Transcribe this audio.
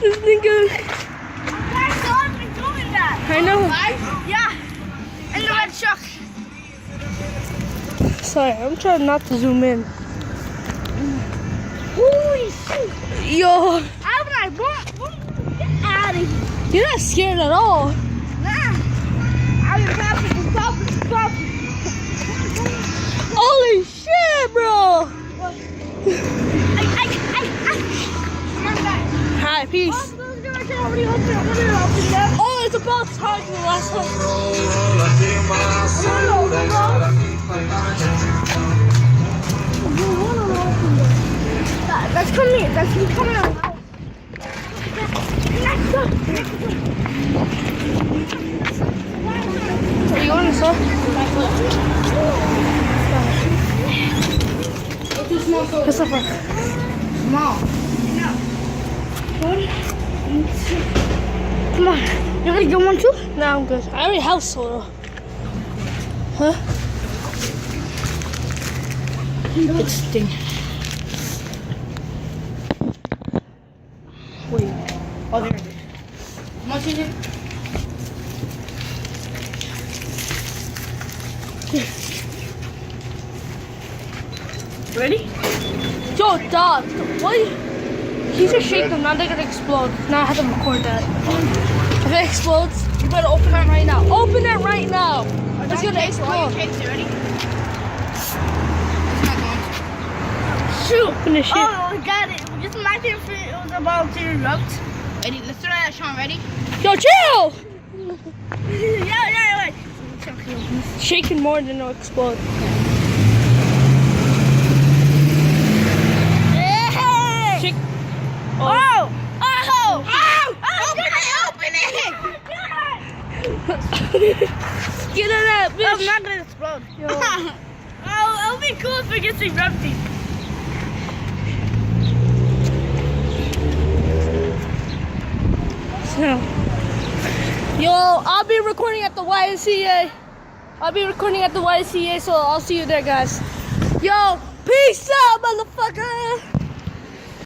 This nigga. I know. Yeah. And the red truck. Sorry, I'm trying not to zoom in. Holy shit. Yo, I'm like, get out of here. you're not scared at all. Nah. I'm popping. Holy shit, bro. Hi, peace. Oh, it's about time for the last one. That's coming out. Are you going to sir? Christopher. Small. Come on. You ready to get one too? No, I'm good. I already have soda. Huh? It's sting. Wait. Oh, there it is. How much is it? Ready? Yo, dog. What? You should shake them, now they're gonna explode. Now I have to record that. If it explodes, you better open it right now. Open it right now. It's gonna explode. Ready? Shoot. Open this shit. Oh, got it. Just imagine if it was about to erupt. Ready? Let's try that, Sean. Ready? Yo, chill. Yeah. Shaking more than it'll explode. Shake. Oh! Open it! Get it out, bitch. I'm not gonna explode. It'll be cool if it gets erupting. Yo, I'll be recording at the YMCA. So I'll see you there, guys. Yo, peace out, motherfucker.